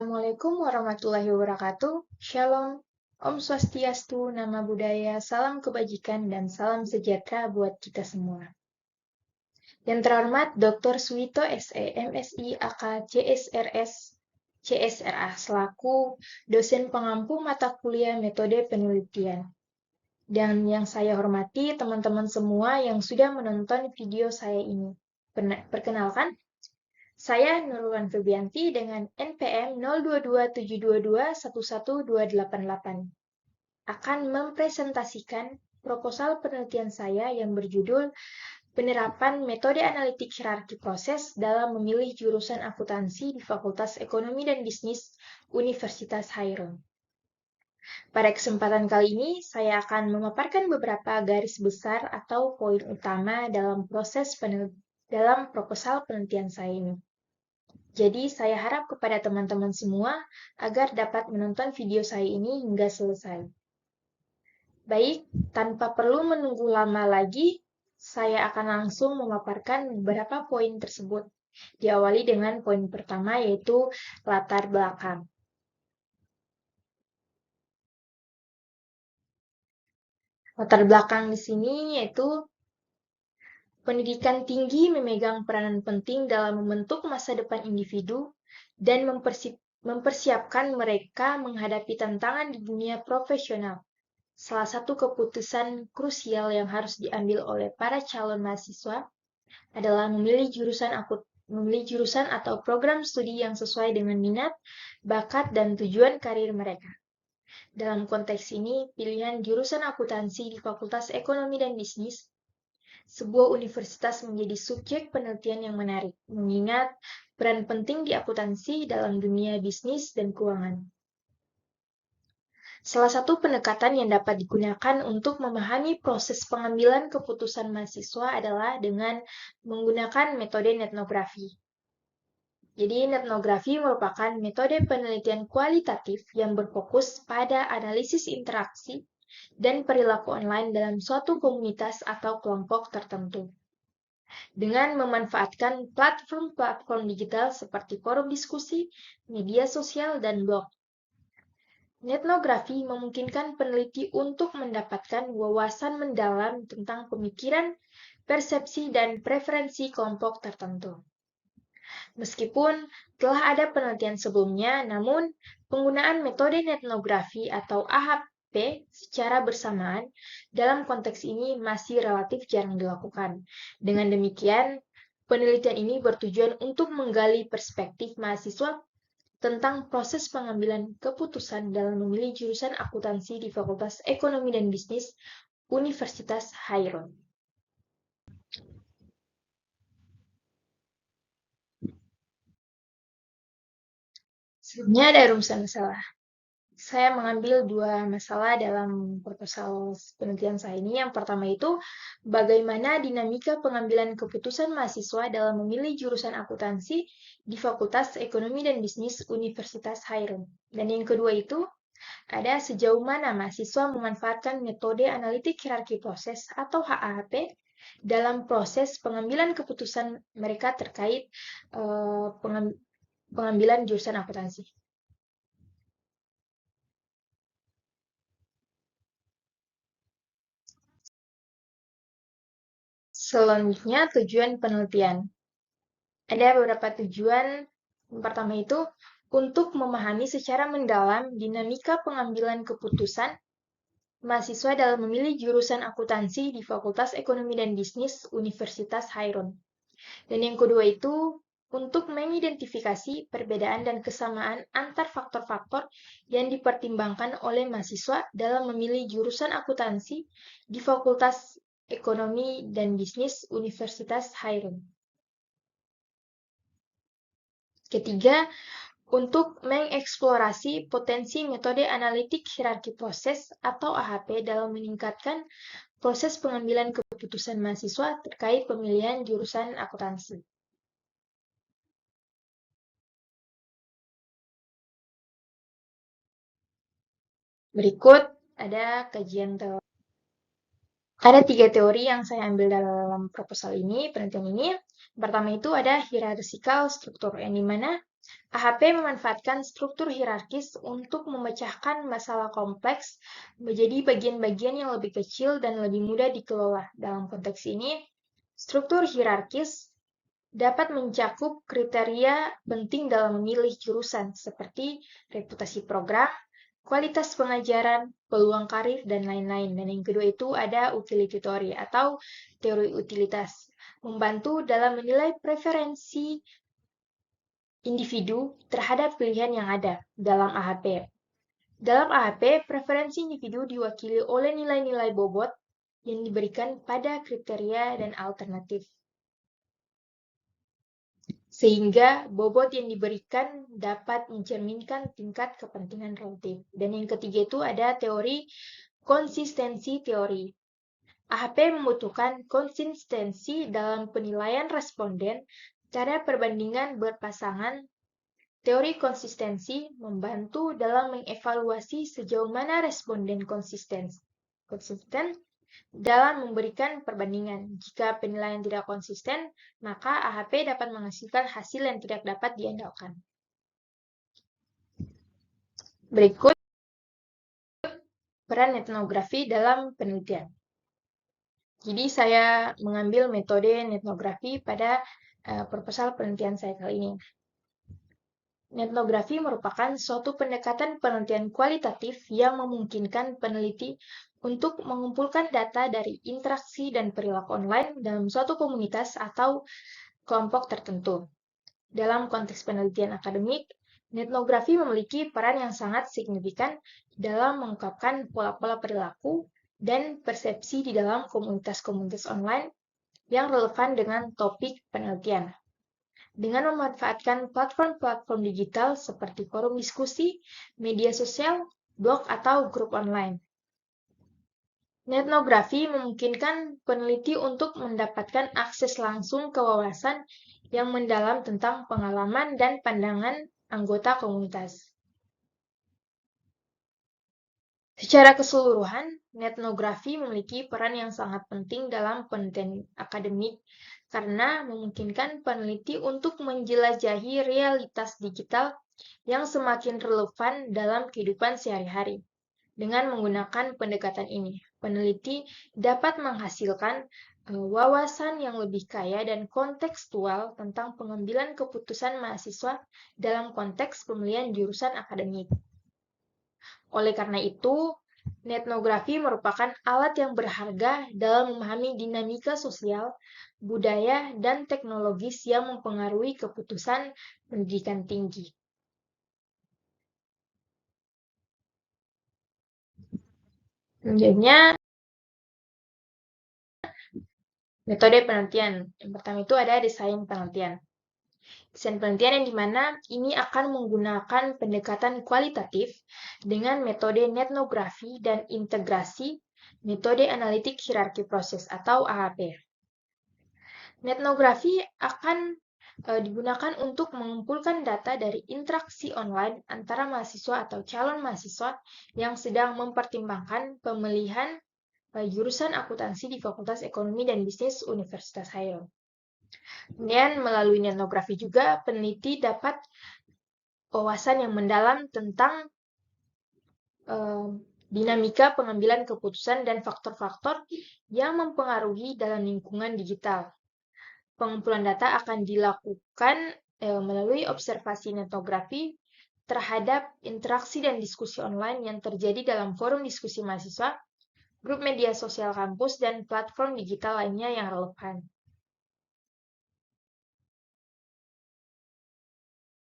Assalamualaikum warahmatullahi wabarakatuh. Shalom, Om Swastiastu, Nama Budaya, Salam Kebajikan, dan Salam Sejahtera buat kita semua. Yang terhormat Dr. Suwito SE, MSI, AK, CSRS, CSRA, selaku dosen pengampu mata kuliah metode penelitian. Dan yang saya hormati teman-teman semua yang sudah menonton video saya ini. Perkenalkan, saya Nurwan Febianti dengan NPM 022722112288 akan mempresentasikan proposal penelitian saya yang berjudul Penerapan Metode Analitik Hierarki Proses dalam Memilih Jurusan Akuntansi di Fakultas Ekonomi dan Bisnis Universitas Hairun. Pada kesempatan kali ini, saya akan memaparkan beberapa garis besar atau poin utama dalam proposal penelitian saya ini. Jadi, saya harap kepada teman-teman semua agar dapat menonton video saya ini hingga selesai. Baik, tanpa perlu menunggu lama lagi, saya akan langsung memaparkan beberapa poin tersebut. Diawali dengan poin pertama, yaitu latar belakang. Latar belakang di sini yaitu pendidikan tinggi memegang peranan penting dalam membentuk masa depan individu dan mempersiapkan mereka menghadapi tantangan di dunia profesional. Salah satu keputusan krusial yang harus diambil oleh para calon mahasiswa adalah memilih jurusan atau program studi yang sesuai dengan minat, bakat, dan tujuan karir mereka. Dalam konteks ini, pilihan jurusan akuntansi di Fakultas Ekonomi dan Bisnis sebuah universitas menjadi subjek penelitian yang menarik, mengingat peran penting di akuntansi dalam dunia bisnis dan keuangan. Salah satu pendekatan yang dapat digunakan untuk memahami proses pengambilan keputusan mahasiswa adalah dengan menggunakan metode etnografi. Jadi, etnografi merupakan metode penelitian kualitatif yang berfokus pada analisis interaksi dan perilaku online dalam suatu komunitas atau kelompok tertentu. Dengan memanfaatkan platform-platform digital seperti forum diskusi, media sosial, dan blog. Etnografi memungkinkan peneliti untuk mendapatkan wawasan mendalam tentang pemikiran, persepsi, dan preferensi kelompok tertentu. Meskipun telah ada penelitian sebelumnya, namun penggunaan metode etnografi atau AHP secara bersamaan dalam konteks ini masih relatif jarang dilakukan. Dengan demikian, penelitian ini bertujuan untuk menggali perspektif mahasiswa tentang proses pengambilan keputusan dalam memilih jurusan akuntansi di Fakultas Ekonomi dan Bisnis Universitas Hairun. Sebelumnya ada rumusan masalah. Saya mengambil dua masalah dalam proposal penelitian saya ini. Yang pertama itu, bagaimana dinamika pengambilan keputusan mahasiswa dalam memilih jurusan akuntansi di Fakultas Ekonomi dan Bisnis Universitas Hairun. Dan yang kedua itu, ada sejauh mana mahasiswa memanfaatkan metode analitik hierarki proses atau HAHP dalam proses pengambilan keputusan mereka terkait pengambilan jurusan akuntansi. Selanjutnya, tujuan penelitian. Ada beberapa tujuan. Yang pertama itu, untuk memahami secara mendalam dinamika pengambilan keputusan mahasiswa dalam memilih jurusan akuntansi di Fakultas Ekonomi dan Bisnis Universitas Hairun. Dan yang kedua itu, untuk mengidentifikasi perbedaan dan kesamaan antar faktor-faktor yang dipertimbangkan oleh mahasiswa dalam memilih jurusan akuntansi di Fakultas Ekonomi dan Bisnis Universitas Hairun. Ketiga, untuk mengeksplorasi potensi metode analitik hierarki proses atau AHP dalam meningkatkan proses pengambilan keputusan mahasiswa terkait pemilihan jurusan akuntansi. Berikut ada kajian teori. Ada 3 teori yang saya ambil dalam proposal ini, penelitian ini. Pertama itu ada hierarchical struktur, yang dimana AHP memanfaatkan struktur hierarkis untuk memecahkan masalah kompleks menjadi bagian-bagian yang lebih kecil dan lebih mudah dikelola. Dalam konteks ini, struktur hierarkis dapat mencakup kriteria penting dalam memilih jurusan, seperti reputasi program, kualitas pengajaran, peluang karir, dan lain-lain. Dan yang kedua itu ada utility theory atau teori utilitas, membantu dalam menilai preferensi individu terhadap pilihan yang ada dalam AHP. Dalam AHP, preferensi individu diwakili oleh nilai-nilai bobot yang diberikan pada kriteria dan alternatif. Sehingga bobot yang diberikan dapat mencerminkan tingkat kepentingan relatif. Dan yang ketiga itu ada teori konsistensi teori. AHP membutuhkan konsistensi dalam penilaian responden pada perbandingan berpasangan. Teori konsistensi membantu dalam mengevaluasi sejauh mana responden konsisten dalam memberikan perbandingan. Jika penilaian tidak konsisten, maka AHP dapat menghasilkan hasil yang tidak dapat diandalkan. Berikut peran etnografi dalam penelitian. Jadi saya mengambil metode etnografi pada proposal penelitian saya kali ini. Etnografi merupakan suatu pendekatan penelitian kualitatif yang memungkinkan peneliti untuk mengumpulkan data dari interaksi dan perilaku online dalam suatu komunitas atau kelompok tertentu. Dalam konteks penelitian akademik, etnografi memiliki peran yang sangat signifikan dalam mengungkapkan pola-pola perilaku dan persepsi di dalam komunitas-komunitas online yang relevan dengan topik penelitian. Dengan memanfaatkan platform-platform digital seperti forum diskusi, media sosial, blog, atau grup online. Etnografi memungkinkan peneliti untuk mendapatkan akses langsung ke wawasan yang mendalam tentang pengalaman dan pandangan anggota komunitas. Secara keseluruhan, etnografi memiliki peran yang sangat penting dalam penelitian akademik karena memungkinkan peneliti untuk menjelajahi realitas digital yang semakin relevan dalam kehidupan sehari-hari. Dengan menggunakan pendekatan ini, peneliti dapat menghasilkan wawasan yang lebih kaya dan kontekstual tentang pengambilan keputusan mahasiswa dalam konteks pemilihan jurusan akademik. Oleh karena itu, etnografi merupakan alat yang berharga dalam memahami dinamika sosial, budaya, dan teknologis yang mempengaruhi keputusan pendidikan tinggi. Selanjutnya, metode penelitian. Yang pertama itu ada desain penelitian. Desain penelitian yang dimana ini akan menggunakan pendekatan kualitatif dengan metode etnografi dan integrasi metode analitik hierarki proses atau AHP. Etnografi akan digunakan untuk mengumpulkan data dari interaksi online antara mahasiswa atau calon mahasiswa yang sedang mempertimbangkan pemilihan jurusan akuntansi di Fakultas Ekonomi dan Bisnis Universitas Hairul. Kemudian melalui etnografi juga peneliti dapat wawasan yang mendalam tentang dinamika pengambilan keputusan dan faktor-faktor yang mempengaruhi dalam lingkungan digital. Pengumpulan data akan dilakukan melalui observasi etnografi terhadap interaksi dan diskusi online yang terjadi dalam forum diskusi mahasiswa, grup media sosial kampus, dan platform digital lainnya yang relevan.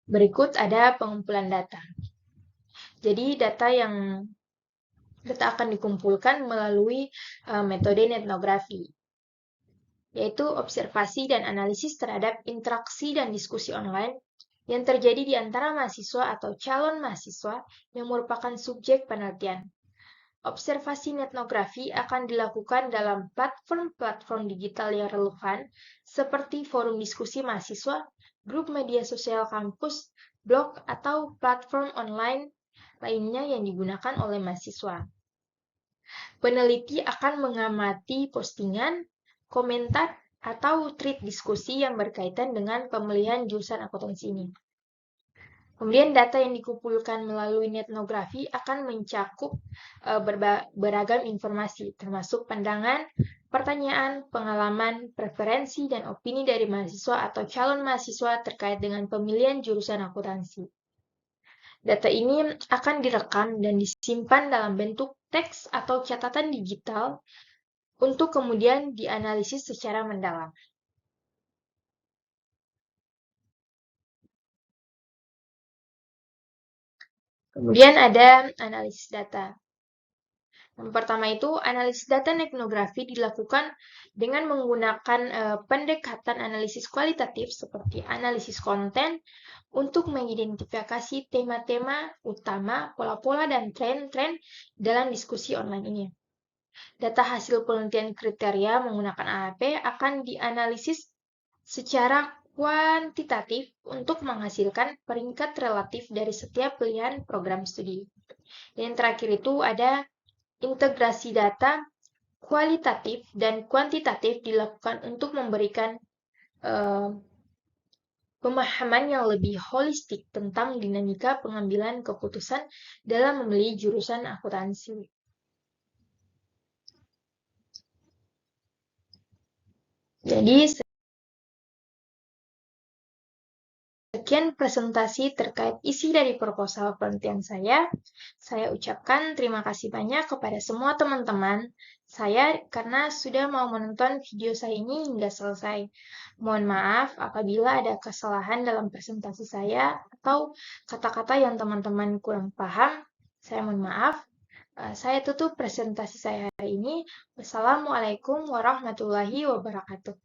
Berikut ada pengumpulan data. Jadi data akan dikumpulkan melalui metode etnografi, yaitu observasi dan analisis terhadap interaksi dan diskusi online yang terjadi di antara mahasiswa atau calon mahasiswa yang merupakan subjek penelitian. Observasi etnografi akan dilakukan dalam platform-platform digital yang relevan seperti forum diskusi mahasiswa, grup media sosial kampus, blog, atau platform online lainnya yang digunakan oleh mahasiswa. Peneliti akan mengamati postingan, komentar, atau thread diskusi yang berkaitan dengan pemilihan jurusan akuntansi ini. Kemudian data yang dikumpulkan melalui etnografi akan mencakup beragam informasi, termasuk pandangan, pertanyaan, pengalaman, preferensi, dan opini dari mahasiswa atau calon mahasiswa terkait dengan pemilihan jurusan akuntansi. Data ini akan direkam dan disimpan dalam bentuk teks atau catatan digital untuk kemudian dianalisis secara mendalam. Kemudian ada analisis data. Yang pertama itu, analisis data etnografi dilakukan dengan menggunakan pendekatan analisis kualitatif seperti analisis konten untuk mengidentifikasi tema-tema utama, pola-pola, dan tren-tren dalam diskusi online ini. Data hasil penelitian kriteria menggunakan AAP akan dianalisis secara kuantitatif untuk menghasilkan peringkat relatif dari setiap pilihan program studi. Dan yang terakhir itu ada integrasi data kualitatif dan kuantitatif dilakukan untuk memberikan pemahaman yang lebih holistik tentang dinamika pengambilan keputusan dalam memilih jurusan akuntansi. Jadi, sekian presentasi terkait isi dari proposal penelitian saya. Saya ucapkan terima kasih banyak kepada semua teman-teman saya karena sudah mau menonton video saya ini hingga selesai. Mohon maaf apabila ada kesalahan dalam presentasi saya atau kata-kata yang teman-teman kurang paham. Saya mohon maaf. Saya tutup presentasi saya hari ini. Wassalamualaikum warahmatullahi wabarakatuh.